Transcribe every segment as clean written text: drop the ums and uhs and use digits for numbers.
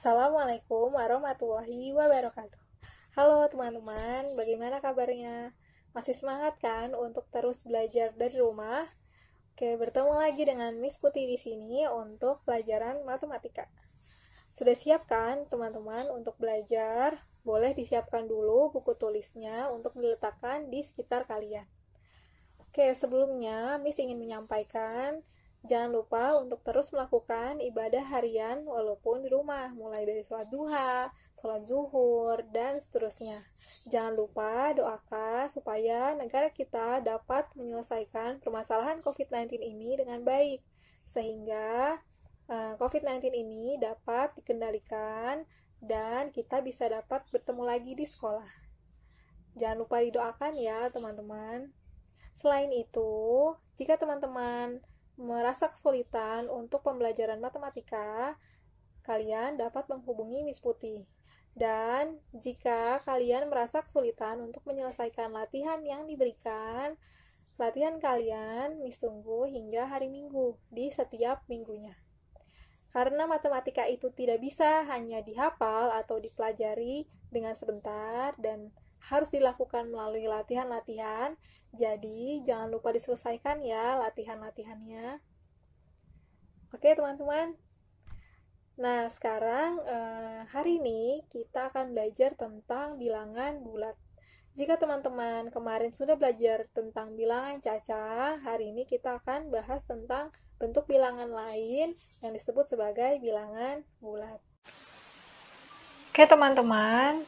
Assalamualaikum warahmatullahi wabarakatuh. Halo teman-teman, bagaimana kabarnya? Masih semangat kan untuk terus belajar dari rumah? Oke, bertemu lagi dengan Miss Putih di sini untuk pelajaran matematika. Sudah siap kan teman-teman untuk belajar? Boleh disiapkan dulu buku tulisnya untuk diletakkan di sekitar kalian. Oke, sebelumnya Miss ingin menyampaikan, jangan lupa untuk terus melakukan ibadah harian walaupun di rumah, mulai dari sholat duha, sholat zuhur, dan seterusnya. Jangan lupa doakan supaya negara kita dapat menyelesaikan permasalahan COVID-19 ini dengan baik, sehingga COVID-19 ini dapat dikendalikan dan kita bisa dapat bertemu lagi di sekolah. Jangan lupa didoakan ya teman-teman. Selain itu, jika teman-teman merasa kesulitan untuk pembelajaran matematika, kalian dapat menghubungi Miss Putih. Dan jika kalian merasa kesulitan untuk menyelesaikan latihan yang diberikan, latihan kalian Miss tunggu hingga hari Minggu di setiap minggunya. Karena matematika itu tidak bisa hanya dihafal atau dipelajari dengan sebentar dan harus dilakukan melalui latihan-latihan, jadi jangan lupa diselesaikan ya latihan-latihannya. Oke teman-teman. Nah sekarang hari ini kita akan belajar tentang bilangan bulat. Jika teman-teman kemarin sudah belajar tentang bilangan cacah, hari ini kita akan bahas tentang bentuk bilangan lain yang disebut sebagai bilangan bulat. Oke teman-teman,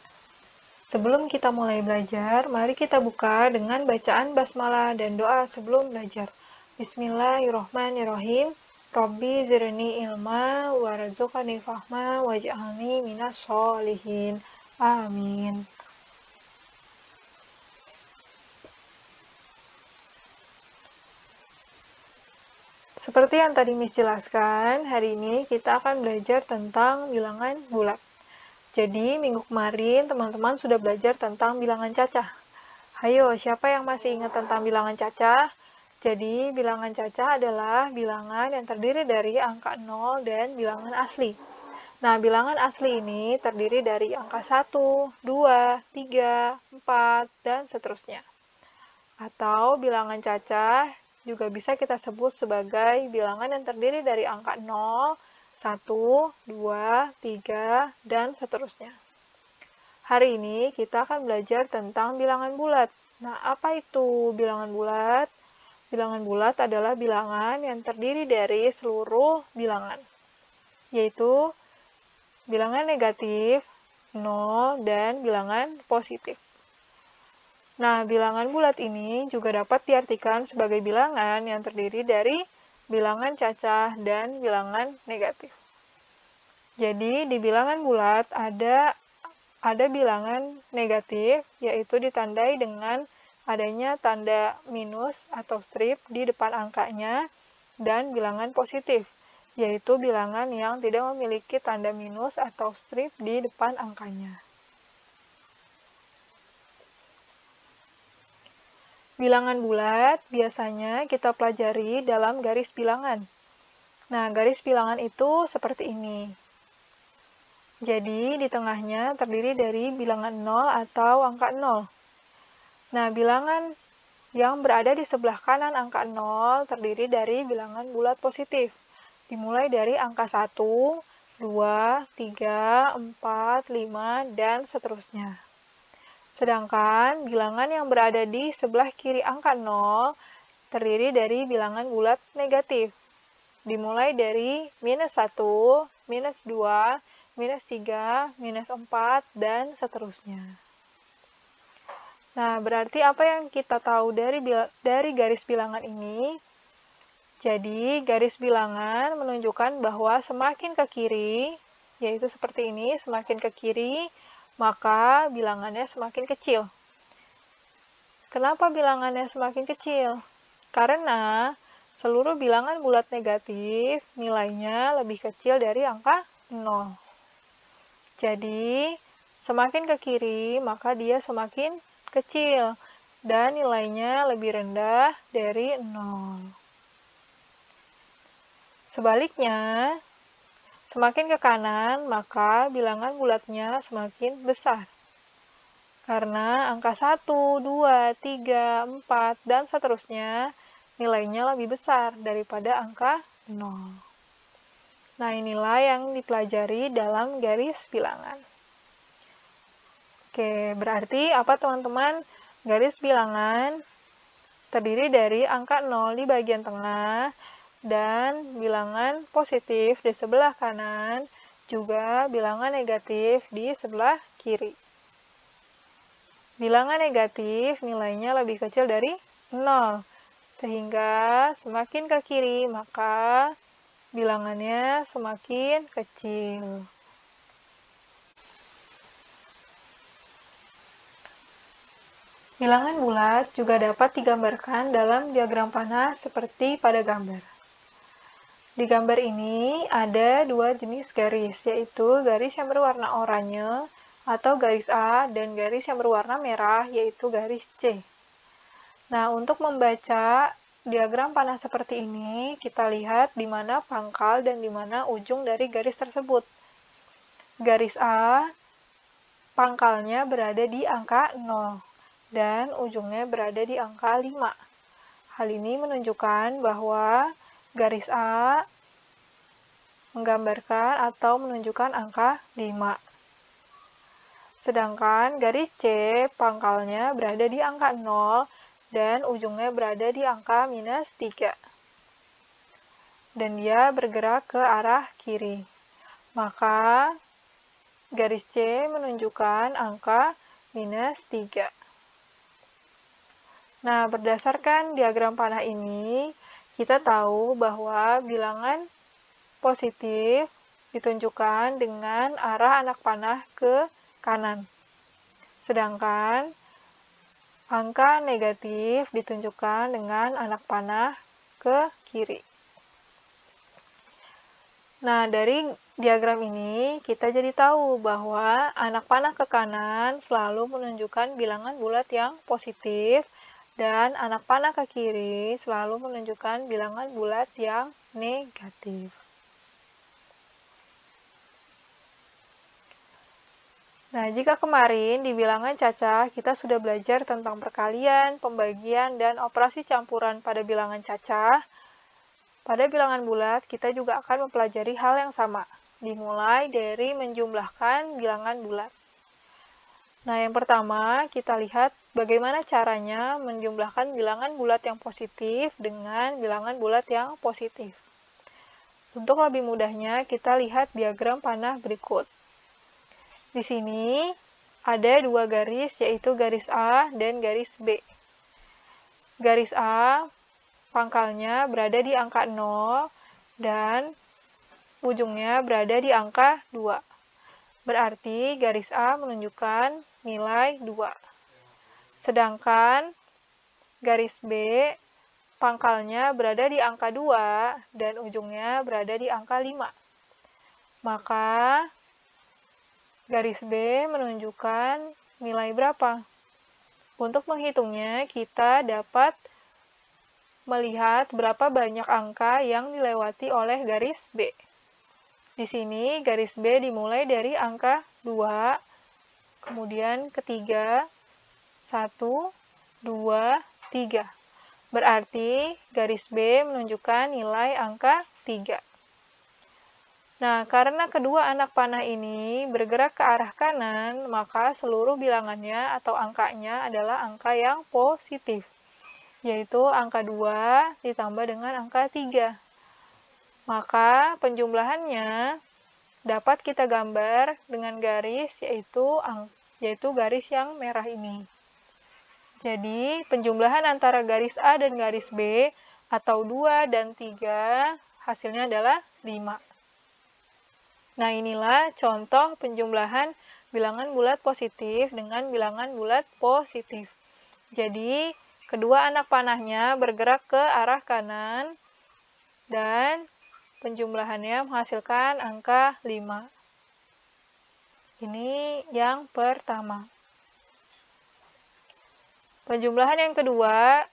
sebelum kita mulai belajar, mari kita buka dengan bacaan basmalah dan doa sebelum belajar. Bismillahirrohmanirrohim. Robbi zirni ilma warzuqni fahma waj'alni minas sholihin. Amin. Seperti yang tadi Miss jelaskan, hari ini kita akan belajar tentang bilangan bulat. Jadi, minggu kemarin teman-teman sudah belajar tentang bilangan cacah. Hayo, siapa yang masih ingat tentang bilangan cacah? Jadi, bilangan cacah adalah bilangan yang terdiri dari angka 0 dan bilangan asli. Nah, bilangan asli ini terdiri dari angka 1, 2, 3, 4, dan seterusnya. Atau bilangan cacah juga bisa kita sebut sebagai bilangan yang terdiri dari angka 0, 1, 2, 3, dan seterusnya. Hari ini kita akan belajar tentang bilangan bulat. Nah, apa itu bilangan bulat? Bilangan bulat adalah bilangan yang terdiri dari seluruh bilangan, yaitu bilangan negatif, 0, dan bilangan positif. Nah, bilangan bulat ini juga dapat diartikan sebagai bilangan yang terdiri dari bilangan cacah dan bilangan negatif. Jadi, di bilangan bulat ada bilangan negatif, yaitu ditandai dengan adanya tanda minus atau strip di depan angkanya, dan bilangan positif, yaitu bilangan yang tidak memiliki tanda minus atau strip di depan angkanya. Bilangan bulat biasanya kita pelajari dalam garis bilangan. Nah, garis bilangan itu seperti ini. Jadi, di tengahnya terdiri dari bilangan 0 atau angka 0. Nah, bilangan yang berada di sebelah kanan angka 0 terdiri dari bilangan bulat positif. Dimulai dari angka 1, 2, 3, 4, 5, dan seterusnya. Sedangkan bilangan yang berada di sebelah kiri angka 0 terdiri dari bilangan bulat negatif. Dimulai dari minus 1, minus 2, minus 3, minus 4, dan seterusnya. Nah, berarti apa yang kita tahu dari garis bilangan ini? Jadi, garis bilangan menunjukkan bahwa semakin ke kiri, yaitu seperti ini, semakin ke kiri, maka bilangannya semakin kecil. Kenapa bilangannya semakin kecil? Karena seluruh bilangan bulat negatif nilainya lebih kecil dari angka 0. Jadi, semakin ke kiri, maka dia semakin kecil dan nilainya lebih rendah dari 0. Sebaliknya, Semakin ke kanan, maka bilangan bulatnya semakin besar. Karena angka 1, 2, 3, 4, dan seterusnya nilainya lebih besar daripada angka 0. Nah, inilah yang dipelajari dalam garis bilangan. Oke, berarti apa teman-teman? Garis bilangan terdiri dari angka 0 di bagian tengah, dan bilangan positif di sebelah kanan, juga bilangan negatif di sebelah kiri. Bilangan negatif nilainya lebih kecil dari 0, sehingga semakin ke kiri maka bilangannya semakin kecil. Bilangan bulat juga dapat digambarkan dalam diagram panah seperti pada gambar. Di gambar ini ada dua jenis garis, yaitu garis yang berwarna oranye atau garis A dan garis yang berwarna merah, yaitu garis C. Nah, untuk membaca diagram panah seperti ini, kita lihat di mana pangkal dan di mana ujung dari garis tersebut. Garis A, pangkalnya berada di angka 0, dan ujungnya berada di angka 5. Hal ini menunjukkan bahwa garis A menggambarkan atau menunjukkan angka 5. Sedangkan garis C, pangkalnya berada di angka 0 dan ujungnya berada di angka -3. Dan dia bergerak ke arah kiri. Maka garis C menunjukkan angka -3. Nah, berdasarkan diagram panah ini, kita tahu bahwa bilangan positif ditunjukkan dengan arah anak panah ke kanan. Sedangkan angka negatif ditunjukkan dengan anak panah ke kiri. Nah, dari diagram ini kita jadi tahu bahwa anak panah ke kanan selalu menunjukkan bilangan bulat yang positif, dan anak panah ke kiri selalu menunjukkan bilangan bulat yang negatif. Nah, jika kemarin di bilangan cacah kita sudah belajar tentang perkalian, pembagian, dan operasi campuran pada bilangan cacah, pada bilangan bulat kita juga akan mempelajari hal yang sama, dimulai dari menjumlahkan bilangan bulat. Nah, yang pertama kita lihat bagaimana caranya menjumlahkan bilangan bulat yang positif dengan bilangan bulat yang positif. Untuk lebih mudahnya, kita lihat diagram panah berikut. Di sini ada dua garis, yaitu garis A dan garis B. Garis A, pangkalnya berada di angka 0 dan ujungnya berada di angka 2. Berarti garis A menunjukkan nilai 2. Sedangkan garis B, pangkalnya berada di angka 2 dan ujungnya berada di angka 5. Maka garis B menunjukkan nilai berapa? Untuk menghitungnya, kita dapat melihat berapa banyak angka yang dilewati oleh garis B. Di sini, garis B dimulai dari angka 2, kemudian ketiga, 1, 2, 3. Berarti garis B menunjukkan nilai angka 3. Nah, karena kedua anak panah ini bergerak ke arah kanan, maka seluruh bilangannya atau angkanya adalah angka yang positif, yaitu angka 2 ditambah dengan angka 3. Maka penjumlahannya dapat kita gambar dengan garis, yaitu garis yang merah ini. Jadi, penjumlahan antara garis A dan garis B atau 2 dan 3 hasilnya adalah 5. Nah, inilah contoh penjumlahan bilangan bulat positif dengan bilangan bulat positif. Jadi, kedua anak panahnya bergerak ke arah kanan dan penjumlahannya menghasilkan angka 5. Ini yang pertama. Penjumlahan yang kedua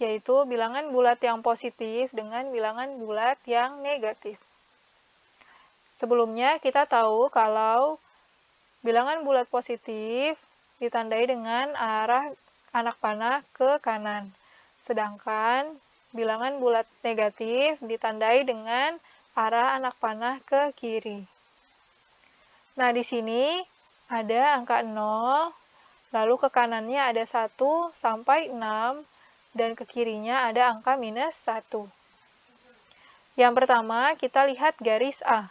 yaitu bilangan bulat yang positif dengan bilangan bulat yang negatif. Sebelumnya kita tahu kalau bilangan bulat positif ditandai dengan arah anak panah ke kanan. Sedangkan bilangan bulat negatif ditandai dengan arah anak panah ke kiri. Nah, di sini ada angka 0, lalu ke kanannya ada 1 sampai 6, dan ke kirinya ada angka minus 1. Yang pertama, kita lihat garis A.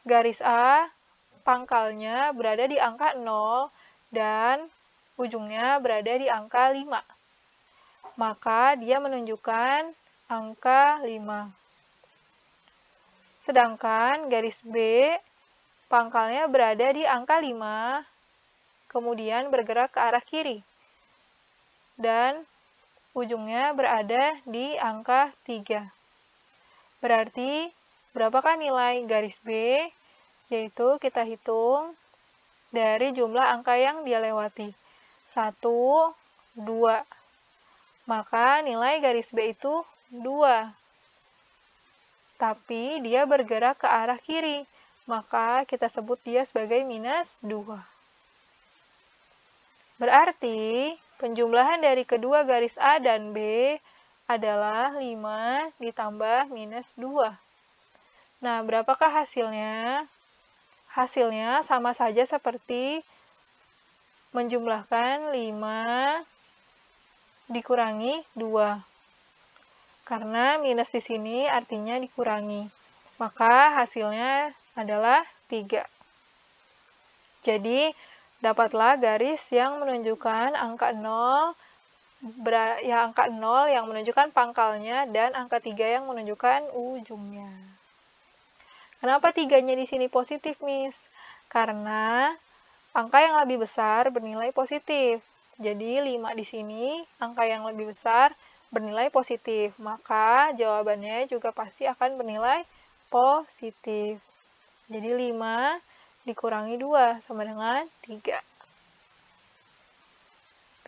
Garis A, pangkalnya berada di angka 0, dan ujungnya berada di angka 5. Maka dia menunjukkan angka 5. Sedangkan garis B, pangkalnya berada di angka 5, kemudian bergerak ke arah kiri. Dan ujungnya berada di angka 3. Berarti, berapakah nilai garis B? Yaitu kita hitung dari jumlah angka yang dia lewati. 1, 2. Maka nilai garis B itu 2. Tapi dia bergerak ke arah kiri, maka kita sebut dia sebagai minus 2. Berarti, penjumlahan dari kedua garis A dan B adalah 5 ditambah minus 2. Nah, berapakah hasilnya? Hasilnya sama saja seperti menjumlahkan 5 dikurangi 2. Karena minus di sini artinya dikurangi. Maka hasilnya adalah 3. Jadi, dapatlah garis yang menunjukkan angka 0, angka 0 yang menunjukkan pangkalnya, dan angka 3 yang menunjukkan ujungnya. Kenapa 3-nya di sini positif, Miss? Karena angka yang lebih besar bernilai positif. Jadi, 5 di sini, angka yang lebih besar, bernilai positif, maka jawabannya juga pasti akan bernilai positif. Jadi 5 dikurangi 2 sama dengan 3.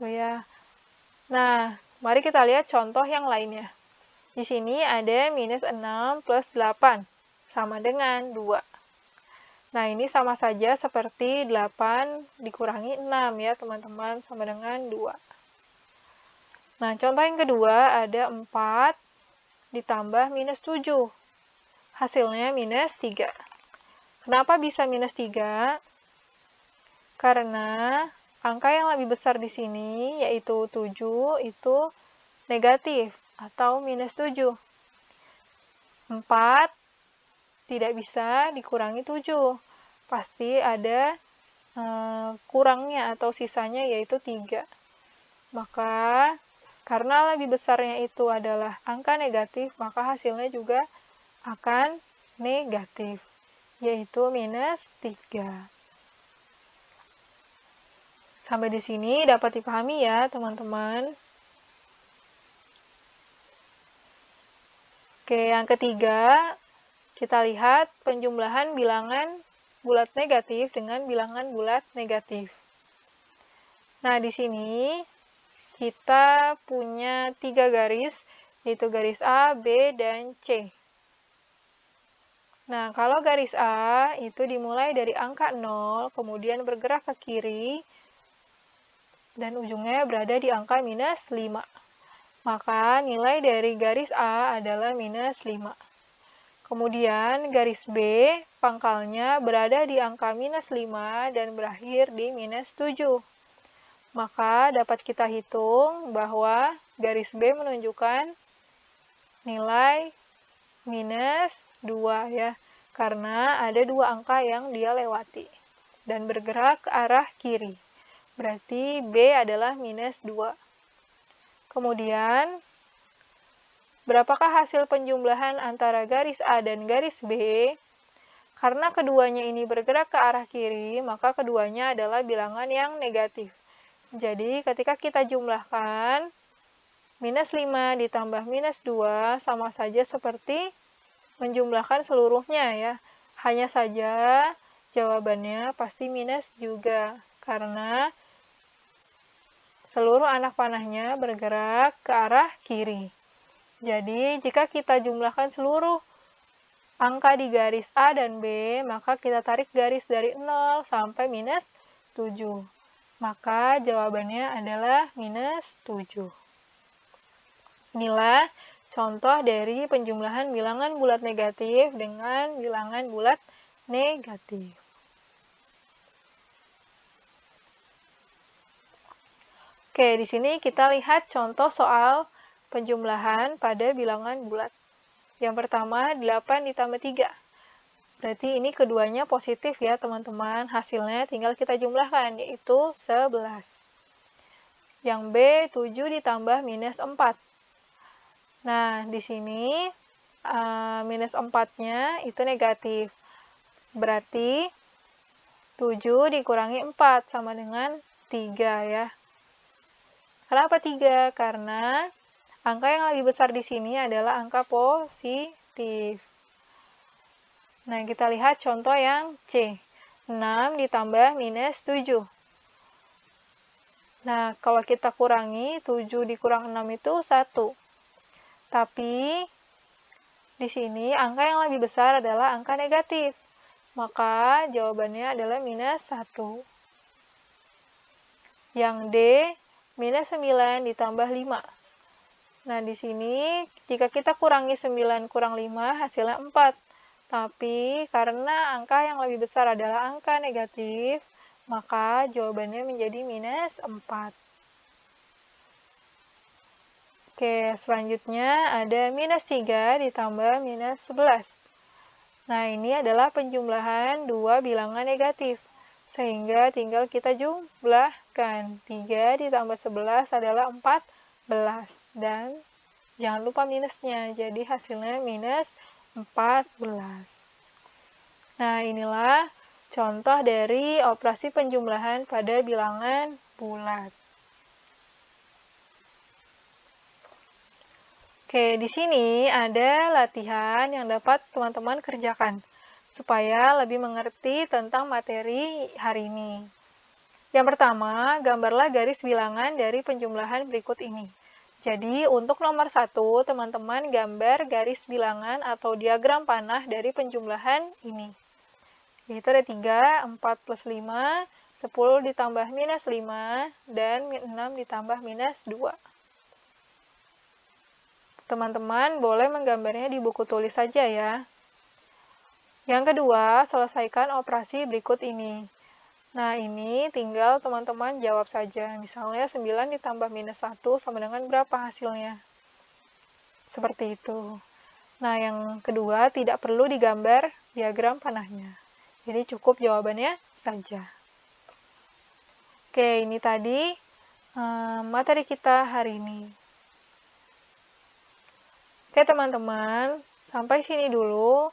Tuh ya. Nah, mari kita lihat contoh yang lainnya. Di sini ada minus 6 plus 8 sama dengan 2. Nah, ini sama saja seperti 8 dikurangi 6 ya teman-teman, sama dengan 2. Nah, contoh yang kedua ada 4 ditambah minus 7. Hasilnya minus 3. Kenapa bisa minus 3? Karena angka yang lebih besar di sini, yaitu 7, itu negatif atau minus 7. 4 tidak bisa dikurangi 7. Pasti ada kurangnya atau sisanya, yaitu 3. Maka karena lebih besarnya itu adalah angka negatif, maka hasilnya juga akan negatif, yaitu minus 3. Sampai di sini dapat dipahami ya, teman-teman. Oke, yang ketiga, kita lihat penjumlahan bilangan bulat negatif dengan bilangan bulat negatif. Nah, di sini kita punya 3 garis, yaitu garis A, B, dan C. Nah, kalau garis A itu dimulai dari angka 0, kemudian bergerak ke kiri, dan ujungnya berada di angka minus 5. Maka nilai dari garis A adalah minus 5. Kemudian garis B, pangkalnya berada di angka minus 5 dan berakhir di minus 7. Maka dapat kita hitung bahwa garis B menunjukkan nilai minus 2 ya, karena ada 2 angka yang dia lewati dan bergerak ke arah kiri. Berarti B adalah minus 2. Kemudian, berapakah hasil penjumlahan antara garis A dan garis B? Karena keduanya ini bergerak ke arah kiri, maka keduanya adalah bilangan yang negatif. Jadi, ketika kita jumlahkan, minus 5 ditambah minus 2 sama saja seperti menjumlahkan seluruhnya ya. Hanya saja jawabannya pasti minus juga, karena seluruh anak panahnya bergerak ke arah kiri. Jadi, jika kita jumlahkan seluruh angka di garis A dan B, maka kita tarik garis dari 0 sampai minus 7. Maka jawabannya adalah minus 7. Inilah contoh dari penjumlahan bilangan bulat negatif dengan bilangan bulat negatif. Oke, di sini kita lihat contoh soal penjumlahan pada bilangan bulat. Yang pertama, 8 ditambah 3. Berarti ini keduanya positif ya, teman-teman. Hasilnya tinggal kita jumlahkan, yaitu 11. Yang B, 7 ditambah minus 4. Nah, di sini minus 4-nya itu negatif. Berarti 7 dikurangi 4 sama dengan 3 ya. Kenapa 3? Karena angka yang lebih besar di sini adalah angka positif. Nah, kita lihat contoh yang C. 6 ditambah minus 7. Nah, kalau kita kurangi, 7 dikurang 6 itu 1. Tapi, di sini angka yang lebih besar adalah angka negatif. Maka, jawabannya adalah minus 1. Yang D, minus 9 ditambah 5. Nah, di sini jika kita kurangi 9 kurang 5, hasilnya 4. Tapi karena angka yang lebih besar adalah angka negatif, maka jawabannya menjadi minus 4. Oke, selanjutnya ada minus 3 ditambah minus 11. Nah, ini adalah penjumlahan dua bilangan negatif. Sehingga tinggal kita jumlahkan. 3 ditambah 11 adalah 14. Dan jangan lupa minusnya. Jadi hasilnya minus 14. Nah, inilah contoh dari operasi penjumlahan pada bilangan bulat. Oke, di sini ada latihan yang dapat teman-teman kerjakan supaya lebih mengerti tentang materi hari ini. Yang pertama, gambarlah garis bilangan dari penjumlahan berikut ini. Jadi, untuk nomor 1, teman-teman gambar garis bilangan atau diagram panah dari penjumlahan ini. Yaitu ada 3, 4 plus 5, 10 ditambah minus 5, dan 6 ditambah minus 2. Teman-teman boleh menggambarnya di buku tulis saja ya. Yang kedua, selesaikan operasi berikut ini. Nah, ini tinggal teman-teman jawab saja. Misalnya 9 ditambah minus 1 sama dengan berapa hasilnya? Seperti itu. Nah, yang kedua, tidak perlu digambar diagram panahnya. Jadi cukup jawabannya saja. Oke, ini tadi materi kita hari ini. Oke, teman-teman, sampai sini dulu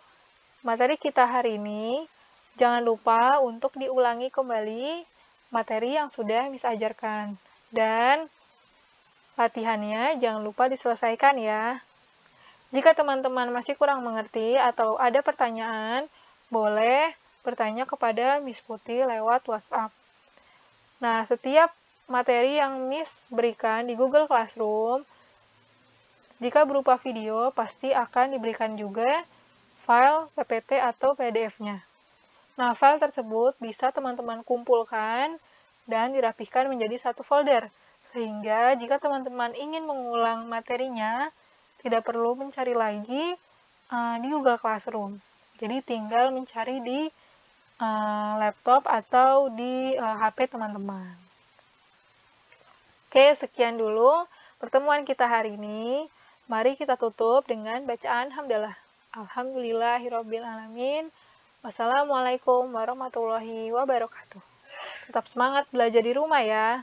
materi kita hari ini. Jangan lupa untuk diulangi kembali materi yang sudah Miss ajarkan. Dan latihannya jangan lupa diselesaikan ya. Jika teman-teman masih kurang mengerti atau ada pertanyaan, boleh bertanya kepada Miss Putih lewat WhatsApp. Nah, setiap materi yang Miss berikan di Google Classroom, jika berupa video, pasti akan diberikan juga file PPT atau PDF-nya. Nah, file tersebut bisa teman-teman kumpulkan dan dirapihkan menjadi satu folder. Sehingga jika teman-teman ingin mengulang materinya, tidak perlu mencari lagi di Google Classroom. Jadi tinggal mencari di laptop atau di HP teman-teman. Oke, sekian dulu pertemuan kita hari ini. Mari kita tutup dengan bacaan hamdalah. Alhamdulillahirrabbilalamin. Wassalamualaikum warahmatullahi wabarakatuh. Tetap semangat belajar di rumah ya.